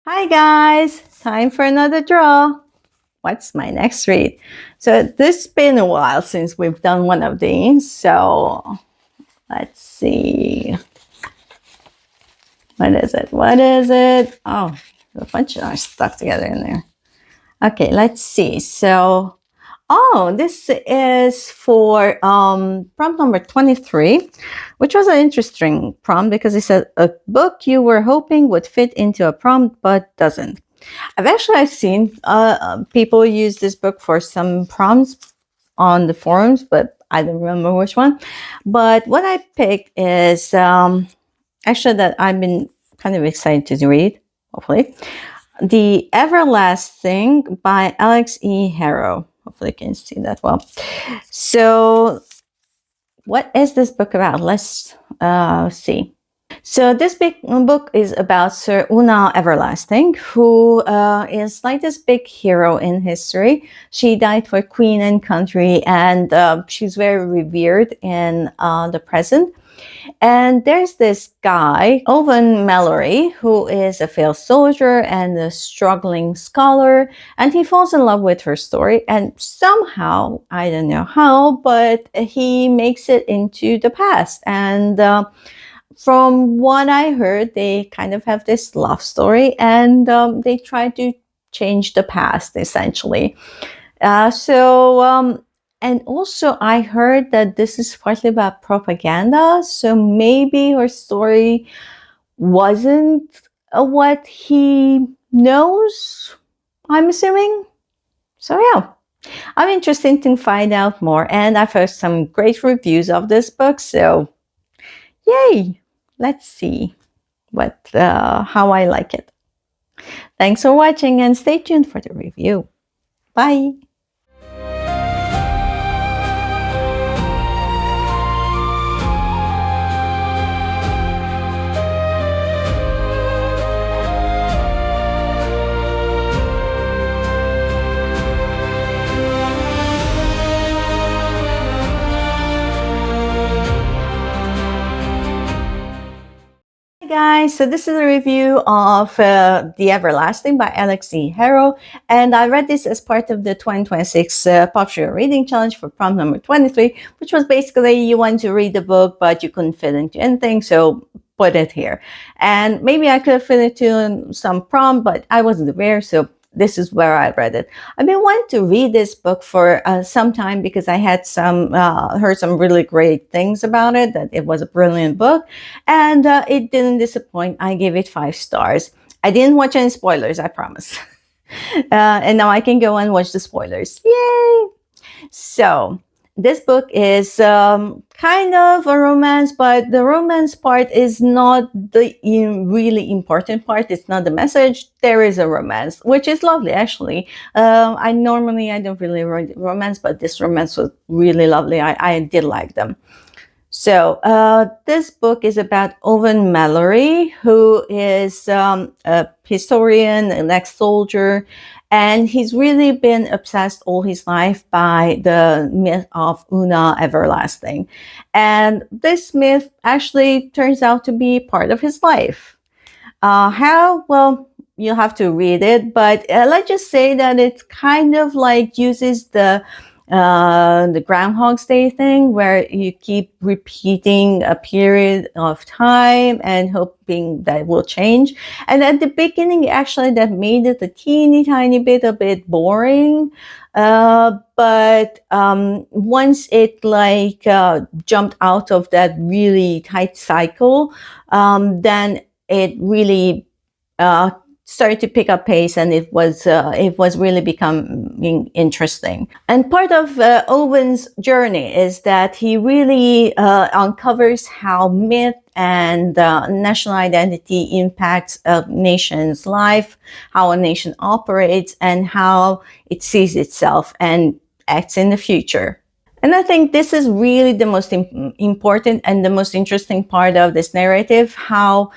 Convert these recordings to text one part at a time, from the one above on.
Hi guys, time for another draw. What's my next read? So this has been a while since we've done one of these. So let's see. What is it? What is it? Oh, a bunch are stuck together in there. Okay, let's see. So, this is for prompt number 23, which was an interesting prompt because it said a book you were hoping would fit into a prompt but doesn't. I've seen people use this book for some prompts on the forums, but I don't remember which one. But what I picked is actually that I've been kind of excited to read, hopefully. The Everlasting by Alix E. Harrow. Hopefully you can see that well. So what is this book about? Let's see. So this big book is about Sir Una Everlasting, who is like this big hero in history. She died for queen and country, and she's very revered in the present. And there's this guy, Owen Mallory, who is a failed soldier and a struggling scholar, and he falls in love with her story. And somehow, I don't know how, but he makes it into the past. And from what I heard, they kind of have this love story, and they try to change the past, essentially. And also I heard that this is partly about propaganda, so maybe her story wasn't what he knows, I'm assuming. So yeah, I'm interested to find out more, and I've heard some great reviews of this book, so yay! Let's see how I like it. Thanks for watching, and stay tuned for the review. Bye! Hey guys, so this is a review of The Everlasting by Alix E. Harrow, and I read this as part of the 2026 PopSugar Reading Challenge for prompt number 23, which was basically you want to read the book but you couldn't fit into anything, so put it here. And maybe I could have fit it to some prompt, but I wasn't aware, so this is where I read it. I've been wanting to read this book for some time because I had heard some really great things about it, that it was a brilliant book, and it didn't disappoint. I gave it 5 stars. I didn't watch any spoilers, I promise. And now I can go and watch the spoilers. Yay! So this book is kind of a romance, but the romance part is not the really important part. It's not the message. There is a romance, which is lovely, actually. I don't really read romance, but this romance was really lovely. I did like them. So this book is about Owen Mallory, who is a historian, an ex-soldier, and he's really been obsessed all his life by the myth of Una Everlasting. And this myth actually turns out to be part of his life. How? Well, you'll have to read it, but let's just say that it's kind of like uses the Groundhog's Day thing, where you keep repeating a period of time and hoping that will change. And at the beginning, actually, that made it a teeny tiny bit a bit boring. But once it jumped out of that really tight cycle, then it really started to pick up pace, and it was really becoming interesting. And part of Owen's journey is that he really uncovers how myth and national identity impacts a nation's life, how a nation operates, and how it sees itself and acts in the future. And I think this is really the most important and the most interesting part of this narrative, how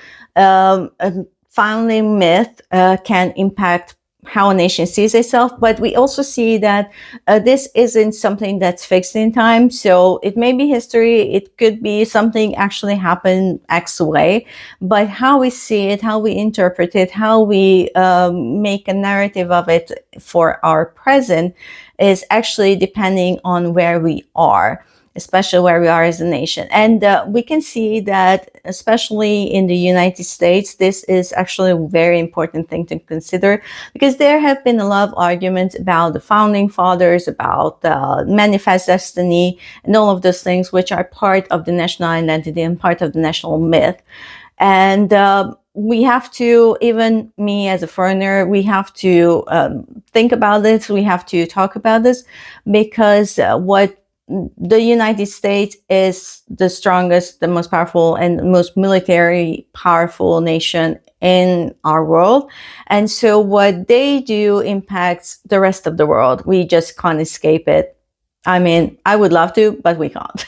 founding myth can impact how a nation sees itself, but we also see that this isn't something that's fixed in time. So it may be history, it could be something actually happened X way, but how we see it, how we interpret it, how we make a narrative of it for our present is actually depending on where we are, especially where we are as a nation. And we can see that, especially in the United States, this is actually a very important thing to consider, because there have been a lot of arguments about the founding fathers, about manifest destiny, and all of those things, which are part of the national identity and part of the national myth. And we have to, even me as a foreigner, we have to think about this, we have to talk about this, because what the United States is the strongest, the most powerful, and most military powerful nation in our world. And so what they do impacts the rest of the world. We just can't escape it. I mean, I would love to, but we can't.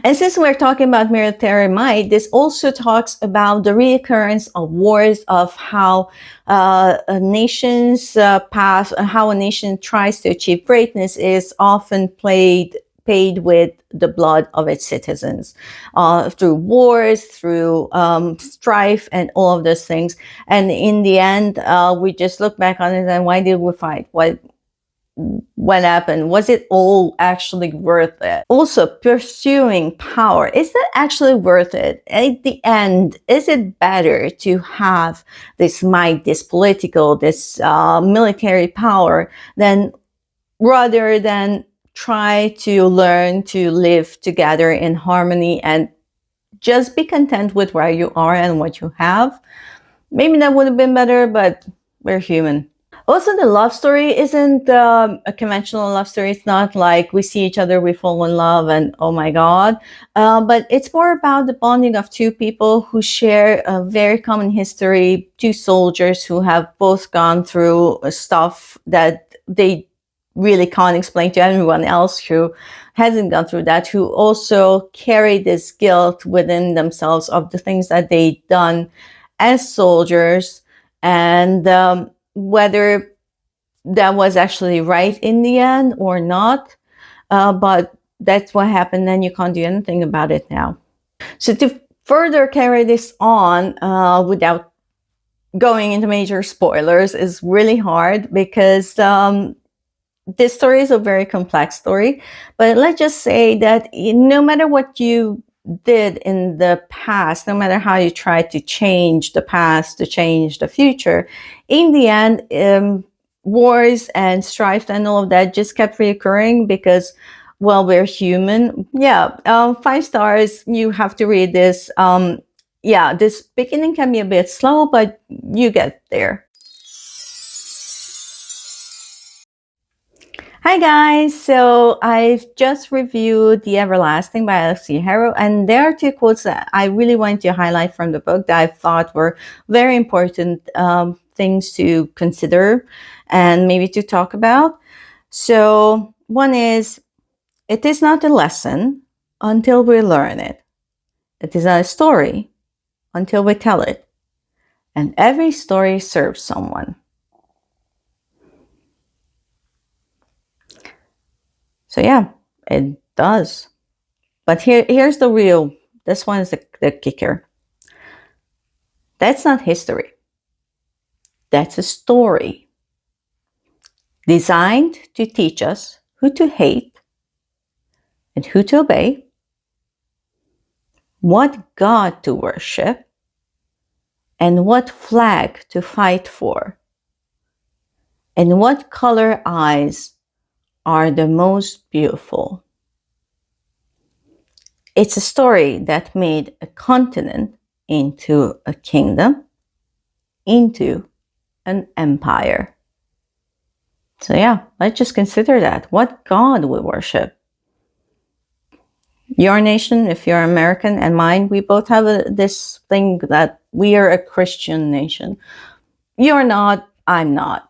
And since we're talking about military might, this also talks about the reoccurrence of wars, of how a nation's path, how a nation tries to achieve greatness is often paid with the blood of its citizens, through wars, through strife, and all of those things. And in the end, we just look back on it and why did we fight? What happened? Was it all actually worth it? Also, pursuing power, is that actually worth it? At the end, is it better to have this might, this political, this military power, rather than try to learn to live together in harmony and just be content with where you are and what you have? Maybe that would have been better, but we're human. Also, the love story isn't a conventional love story. It's not like we see each other, we fall in love, and oh my God. But it's more about the bonding of two people who share a very common history, two soldiers who have both gone through stuff that they really can't explain to anyone else who hasn't gone through that, who also carry this guilt within themselves of the things that they've done as soldiers. And whether that was actually right in the end or not, but that's what happened, and you can't do anything about it now. So to further carry this on without going into major spoilers is really hard, because this story is a very complex story. But let's just say that no matter what you did in the past, no matter how you tried to change the past to change the future, in the end, wars and strife and all of that just kept reoccurring, because, well, we're human. Yeah, 5 stars. You have to read this. Yeah, this beginning can be a bit slow, but you get there. Hi guys, so I've just reviewed The Everlasting by Alix E. Harrow, and there are two quotes that I really want to highlight from the book that I thought were very important things to consider and maybe to talk about. So one is, it is not a lesson until we learn it. It is not a story until we tell it. And every story serves someone. So yeah, it does. But here's the real, this one is the kicker. That's not history. That's a story designed to teach us who to hate and who to obey, what God to worship, and what flag to fight for, and what color eyes are the most beautiful. It's a story that made a continent into a kingdom, into an empire. So yeah, let's just consider that. What God we worship. Your nation, if you're American, and mine, we both have this thing that we are a Christian nation. You're not, I'm not.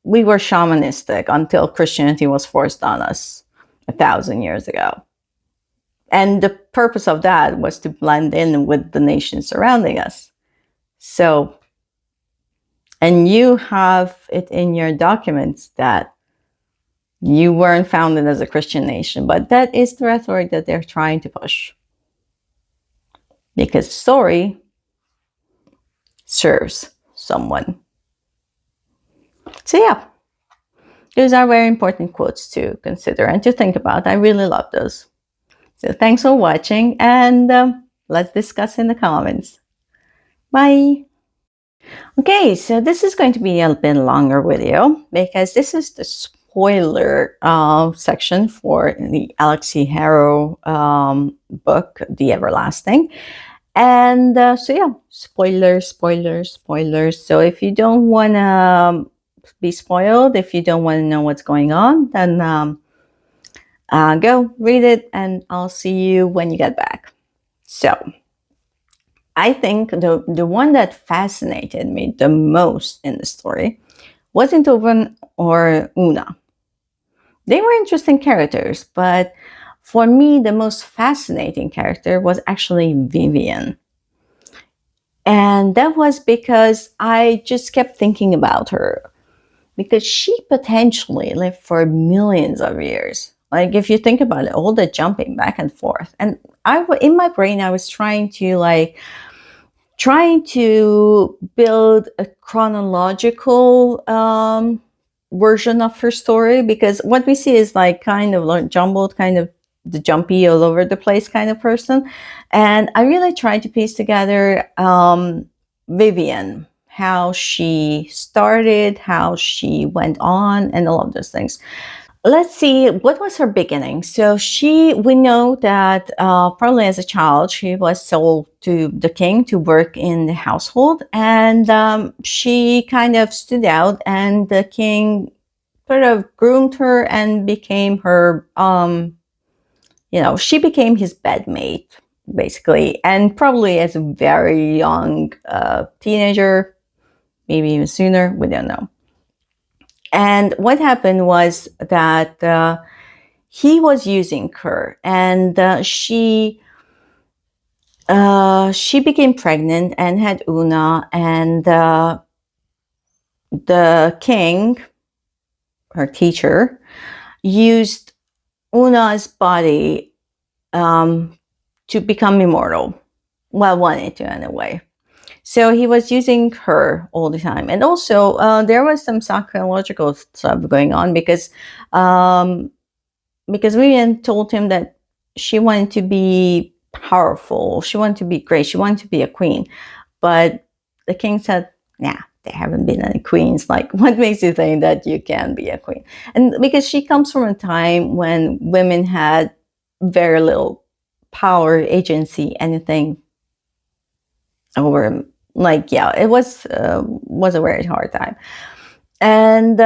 We were shamanistic until Christianity was forced on us 1,000 years ago. And the purpose of that was to blend in with the nations surrounding us. So and you have it in your documents that you weren't founded as a Christian nation, but that is the rhetoric that they're trying to push. Because story serves someone. So yeah, those are very important quotes to consider and to think about. I really love those. So thanks for watching, and let's discuss in the comments. Bye. Okay, so this is going to be a bit longer video because this is the spoiler section for the Alix E. Harrow book, The Everlasting. And so yeah, spoilers, spoilers, spoilers. So if you don't want to be spoiled, if you don't want to know what's going on, then go read it, and I'll see you when you get back. So I think the one that fascinated me the most in the story wasn't Owen or Una. They were interesting characters, but for me, the most fascinating character was actually Vivian. And that was because I just kept thinking about her, because she potentially lived for millions of years. Like, if you think about it, all the jumping back and forth. And in my brain, I was trying to build a chronological version of her story, because what we see is like kind of like jumbled, kind of the jumpy all over the place kind of person. And I really tried to piece together Vivian, how she started, how she went on, and all of those things. Let's see, what was her beginning? So we know that probably as a child, she was sold to the king to work in the household, and she kind of stood out, and the king sort of groomed her and became her, she became his bedmate, basically, and probably as a very young teenager, maybe even sooner, we don't know. And what happened was that he was using her, and she became pregnant and had Una, and the king, her teacher, used Una's body to become immortal. Well, wanted to anyway. So he was using her all the time. And also, there was some psychological stuff going on, because Vivian told him that she wanted to be powerful, she wanted to be great, she wanted to be a queen. But the king said, nah, there haven't been any queens. Like, what makes you think that you can be a queen? And because she comes from a time when women had very little power, agency, anything over, like, yeah, it was a very hard time. And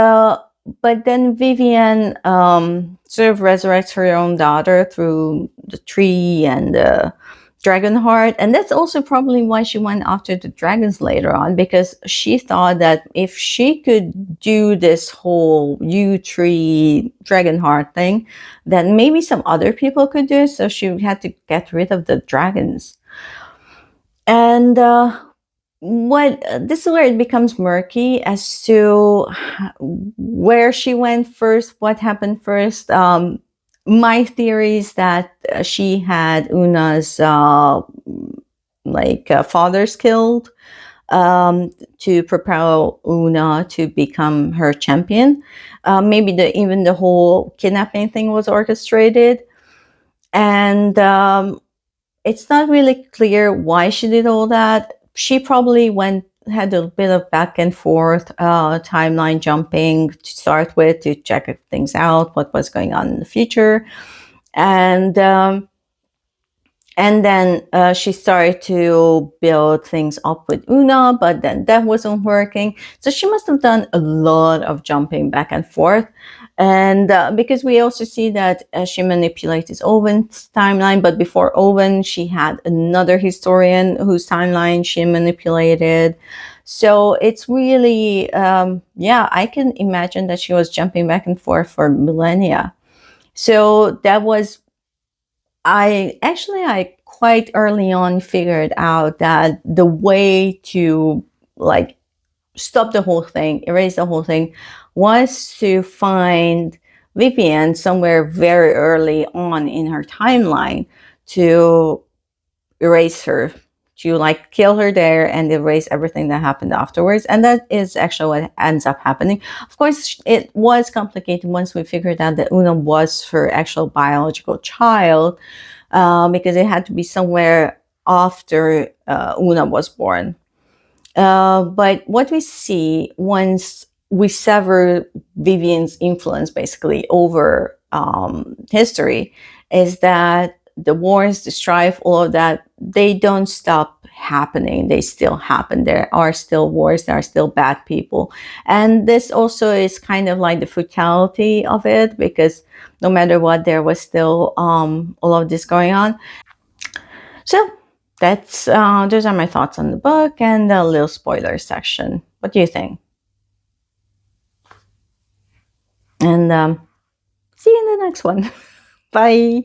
but then Vivian sort of resurrects her own daughter through the tree and the dragon heart. And that's also probably why she went after the dragons later on, because she thought that if she could do this whole yew tree dragon heart thing, then maybe some other people could do it. So she had to get rid of the dragons. And this is where it becomes murky as to where she went first, what happened first. My theory is that she had Una's fathers killed to propel Una to become her champion. Maybe even the whole kidnapping thing was orchestrated, and it's not really clear why she did all that. She probably had a bit of back and forth timeline jumping to start with, to check things out, what was going on in the future. And then she started to build things up with Una, but then that wasn't working. So she must have done a lot of jumping back and forth. And because we also see that she manipulates Owen's timeline, but before Owen, she had another historian whose timeline she manipulated. So it's really, I can imagine that she was jumping back and forth for millennia. So that was, I quite early on figured out that the way to, like, stop the whole thing, erase the whole thing, was to find Vivian somewhere very early on in her timeline to erase her, to like kill her there and erase everything that happened afterwards. And that is actually what ends up happening. Of course, it was complicated once we figured out that Una was her actual biological child, because it had to be somewhere after Una was born. But what we see once we sever Vivian's influence basically over history is that the wars, the strife, all of that, they don't stop happening. They still happen. There are still wars. There are still bad people. And this also is kind of like the frugality of it, because no matter what, there was still all of this going on. So that's those are my thoughts on the book and the little spoiler section. What do you think? And see you in the next one. Bye.